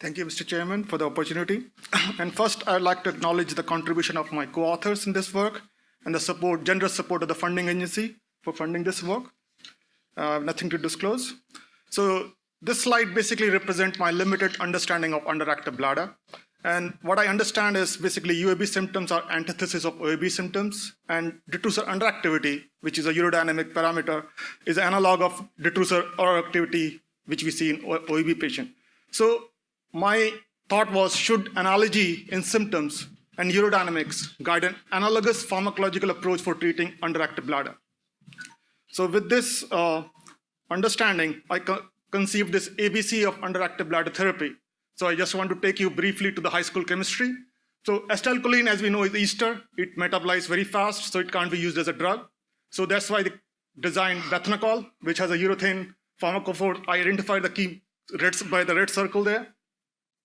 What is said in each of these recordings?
Thank you, Mr. Chairman, for the opportunity. And first, I'd like to acknowledge the contribution of my co-authors in this work and the generous support of the funding agency for funding this work. Nothing to disclose. So this slide basically represents my limited understanding of underactive bladder. And what I understand is basically UAB symptoms are antithesis of OAB symptoms, and detrusor underactivity, which is a urodynamic parameter, is analog of detrusor overactivity, which we see in OAB patient. So my thought was, should analogy in symptoms and urodynamics guide an analogous pharmacological approach for treating underactive bladder? So with this understanding, I conceived this ABC of underactive bladder therapy. So I just want to take you briefly to the high school chemistry. So acetylcholine, as we know, is ester. It metabolizes very fast, so it can't be used as a drug. So that's why they designed bethanacol, which has a urethane pharmacophore. I identified the key by the red circle there.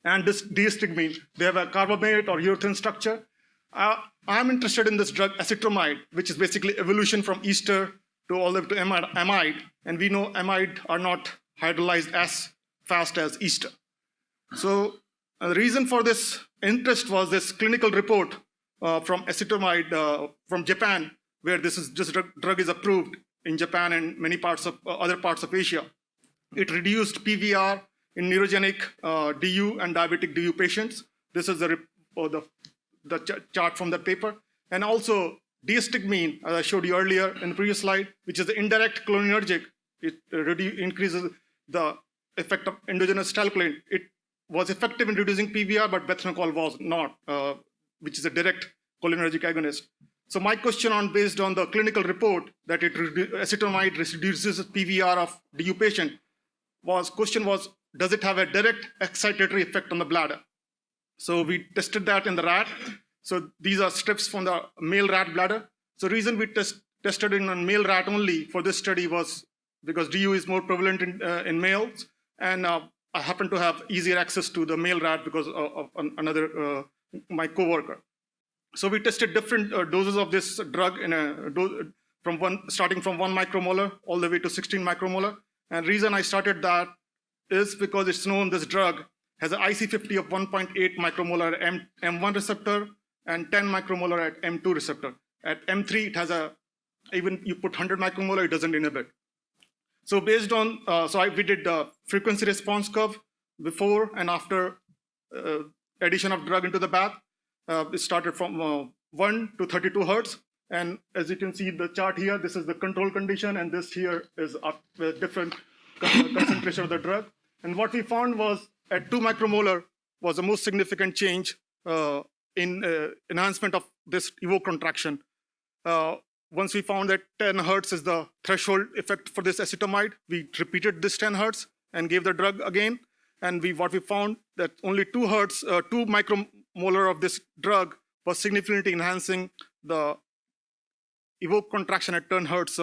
And this diastigmine, they have a carbamate or urethane structure. I'm interested in this drug acetamide, which is basically evolution from ester to all the way to amide. And we know amide are not hydrolyzed as fast as ester. So the reason for this interest was this clinical report from acetamide from Japan, where this drug is approved in Japan and many parts of other parts of Asia. It reduced PVR in neurogenic DU and diabetic DU patients. This is the chart from that paper. And also diastigmine, as I showed you earlier in the previous slide, which is the indirect cholinergic. It increases the effect of endogenous acetylcholine. It was effective in reducing PVR, but bethanacol was not, which is a direct cholinergic agonist. So my question based on the clinical report that acetamide reduces PVR of DU patient question was, does it have a direct excitatory effect on the bladder? So we tested that in the rat. So these are strips from the male rat bladder. So reason we tested it on male rat only for this study was because DU is more prevalent in males, and I happen to have easier access to the male rat because of another my coworker. So we tested different doses of this drug in starting from 1 micromolar all the way to 16 micromolar. And reason I started that is because it's known this drug has an IC50 of 1.8 micromolar at M1 receptor and 10 micromolar at M2 receptor. At M3, it has even you put 100 micromolar, it doesn't inhibit. So based on, we did the frequency response curve before and after addition of drug into the bath. It started from 1 to 32 hertz. And as you can see the chart here, this is the control condition, and this here is a different concentration of the drug. And what we found was at 2 micromolar was the most significant change in enhancement of this Evoked contraction. Once we found that 10 hertz is the threshold effect for this acetamide, we repeated this 10 hertz and gave the drug again. And what we found that only 2 micromolar of this drug was significantly enhancing the Evoked contraction at 10 hertz.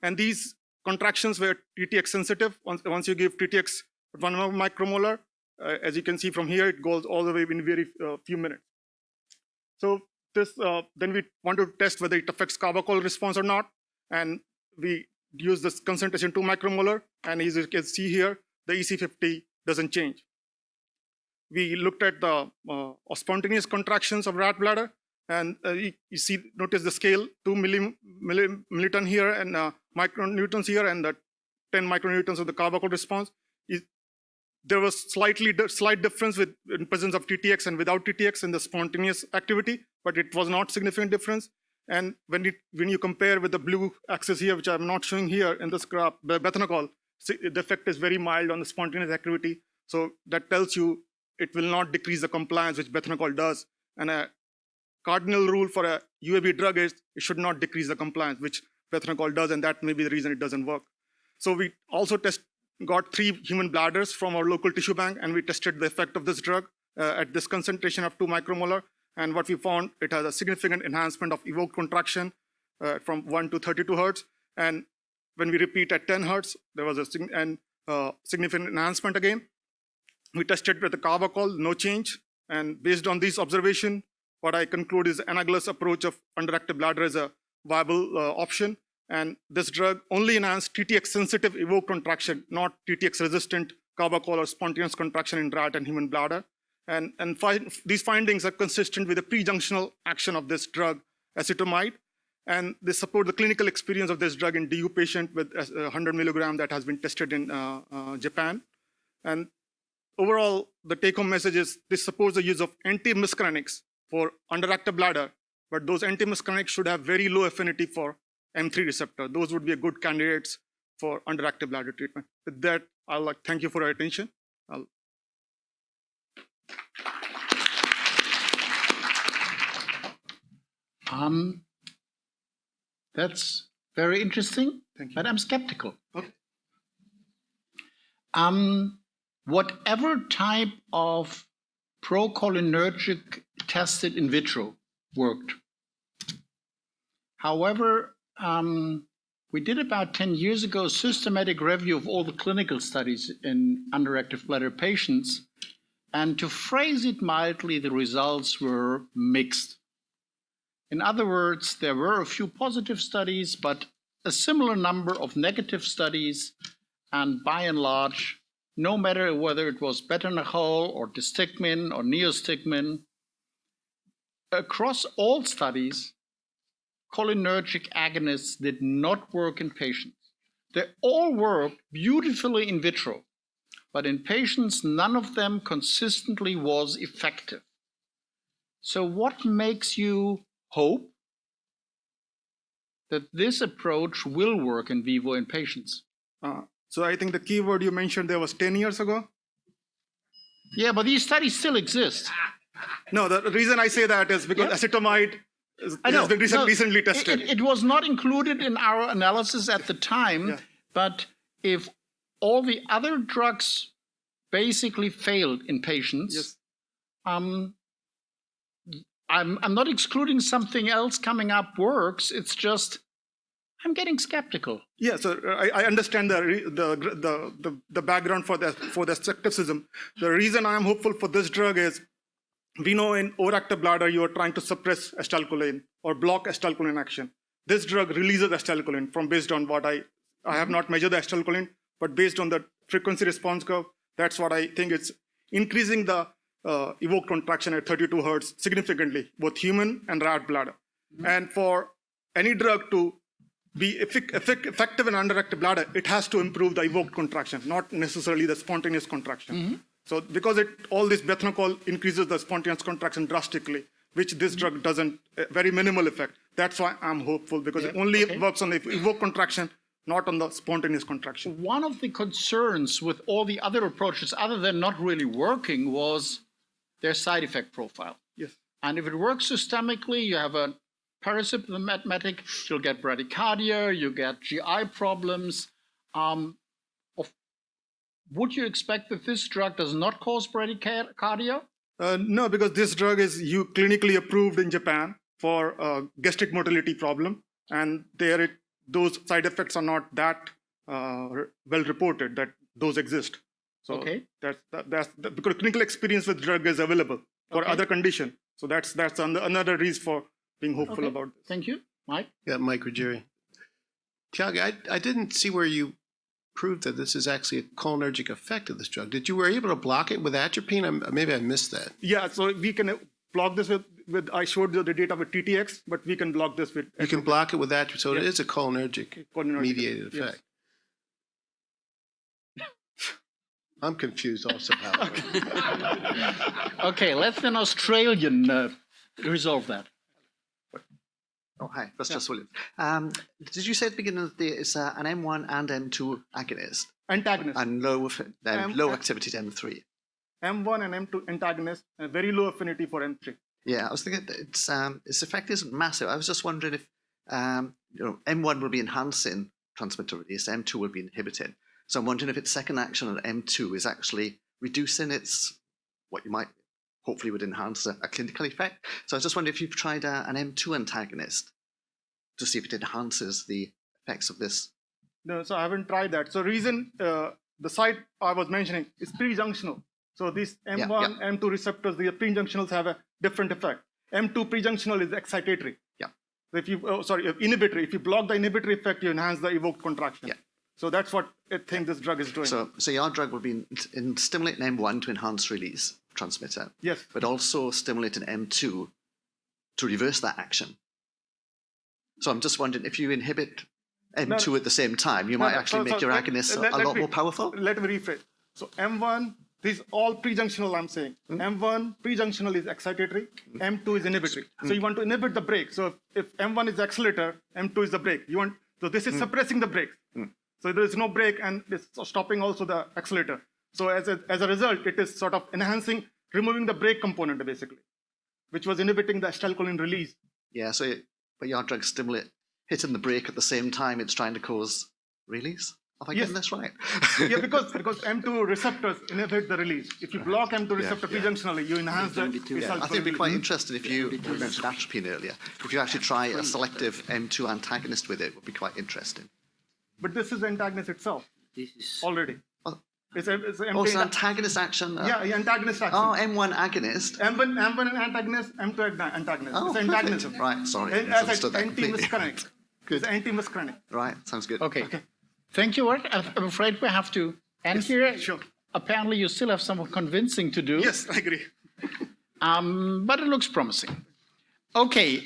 And these contractions were TTX sensitive. Once you give TTX 1 micromolar, as you can see from here, it goes all the way in very few minutes. So then we want to test whether it affects carbachol response or not. And we use this concentration 2 micromolar. And as you can see here, the EC50 doesn't change. We looked at the spontaneous contractions of rat bladder. And notice the scale, 2 milliton here and micronewtons here, and the 10 micronewtons of the carbachol response. There was slight difference in presence of TTX and without TTX in the spontaneous activity, but it was not significant difference. And when you compare with the blue axis here, which I'm not showing here in this graph, the bethanacol, the effect is very mild on the spontaneous activity. So that tells you it will not decrease the compliance, which bethanacol does. And a cardinal rule for a UAB drug is it should not decrease the compliance, which bethanacol does, and that may be the reason it doesn't work. So we also got 3 human bladders from our local tissue bank, and we tested the effect of this drug at this concentration of 2 micromolar. And what we found, it has a significant enhancement of evoked contraction from 1 to 32 hertz. And when we repeat at 10 hertz, there was a significant enhancement again. We tested with the carbachol, no change. And based on this observation, what I conclude is analogous approach of underactive bladder is a viable option. And this drug only enhanced TTX-sensitive evoked contraction, not TTX-resistant carbachol or spontaneous contraction in rat and human bladder. And these findings are consistent with the prejunctional action of this drug, acetamide, and they support the clinical experience of this drug in DU patient with 100 milligram that has been tested in Japan. And overall, the take-home message is this supports the use of antimuscarinics for underactive bladder, but those antimuscarinics should have very low affinity for M3 receptor. Those would be a good candidates for underactive bladder treatment. With that, I'll like thank you for your attention. That's very interesting, Thank you. but I'm skeptical. Okay. Whatever type of procholinergic tested in vitro worked. However, we did about 10 years ago a systematic review of all the clinical studies in underactive bladder patients, and to phrase it mildly, the results were mixed. In other words, there were a few positive studies, but a similar number of negative studies, and by and large, no matter whether it was betamethasone or distigmin or neostigmin, across all studies, cholinergic agonists did not work in patients. They all worked beautifully in vitro, but in patients, none of them consistently was effective. So what makes you hope that this approach will work in vivo in patients? So I think the key word you mentioned there was 10 years ago. Yeah, but these studies still exist. No, the reason I say that is because acetamide has been recently tested. It was not included in our analysis at the time, but if all the other drugs basically failed in patients, I'm not excluding something else coming up works. It's just I'm getting skeptical. Yeah, so I understand the background for the skepticism. The reason I am hopeful for this drug is we know in overactive bladder you are trying to suppress acetylcholine or block acetylcholine action. This drug releases acetylcholine from based on what I have not measured the acetylcholine, but based on the frequency response curve, that's what I think it's increasing the evoked contraction at 32 hertz significantly, both human and rat bladder. And for any drug to be effective in underactive bladder, it has to improve the evoked contraction, not necessarily the spontaneous contraction. So because all this bethanol increases the spontaneous contraction drastically, which this drug doesn't, very minimal effect. That's why I'm hopeful, because it only works on the evoked contraction, not on the spontaneous contraction. One of the concerns with all the other approaches, other than not really working, was their side effect profile. Yes. And if it works systemically, you have a parasymptomatic, you'll get bradycardia, you get GI problems. Would you expect that this drug does not cause bradycardia? No, because this drug is clinically approved in Japan for gastric motility problem, and those side effects are not that well reported that those exist. So that's because clinical experience with drug is available for other condition. So that's another reason for being hopeful about this. Thank you, Mike. Yeah, Mike Ruggieri. Tiago, I didn't see where you proved that this is actually a cholinergic effect of this drug. Were you able to block it with atropine? Maybe I missed that. Yeah, so we can block this with I showed you the data with TTX, but we can block this with. You can block it with atropine, so it is a cholinergic mediated effect. Yes. I'm confused also. Okay, let's an Australian resolve that. Oh, hi, that's just Williams. Did you say at the beginning of the day it's an M1 and M2 agonist? Antagonist. And low activity to M3? M1 and M2 antagonist, and very low affinity for M3. Yeah, I was thinking its effect isn't massive. I was just wondering if M1 will be enhancing transmitter release, M2 will be inhibiting. So I'm wondering if its second action on M2 is actually reducing what you might hopefully would enhance a clinical effect. So I was just wondering if you've tried an M2 antagonist to see if it enhances the effects of this. No, so I haven't tried that. So reason, the site I was mentioning is prejunctional. So these M1, M2 receptors, the prejunctionals have a different effect. M2 prejunctional is excitatory. Yeah. So if you, inhibitory. If you block the inhibitory effect, you enhance the evoked contraction. Yeah. So that's what I think this drug is doing. So your drug will be stimulating M1 to enhance release of transmitter. Yes. But also stimulating M2 to reverse that action. So I'm just wondering if you inhibit M2 at the same time, you might actually make your agonist a lot more powerful. Let me rephrase. So M1, these all prejunctional I'm saying. M1 prejunctional is excitatory, M2 is inhibitory. So you want to inhibit the brake. So if M1 is the accelerator, M2 is the brake. So this is suppressing the brake. So there is no brake and it's stopping also the accelerator. So as a result, it is sort of enhancing, removing the brake component basically, which was inhibiting the acetylcholine release. Yeah, but your drug hitting the brake at the same time it's trying to cause release? Have I gotten this right? Yeah, because M2 receptors inhibit the release. If you block M2 receptor prejunctionally, you enhance the acetylcholine I think it'd be quite release. interesting if you mentioned atropine earlier. If you actually try a selective M2 antagonist with it would be quite interesting. But this is the antagonist itself already. Oh. It's It's an antagonist action. Yeah, antagonist action. Oh, M1 agonist. M1 antagonist, M2 antagonist. Oh, it's perfect. antagonism. Right, sorry. I As misunderstood that completely. anti-muscarinic. It's anti-muscarinic. Right, sounds good. Okay. Thank you, Art. I'm afraid we have to end here. Sure. Apparently, you still have some convincing to do. Yes, I agree. But it looks promising. Okay.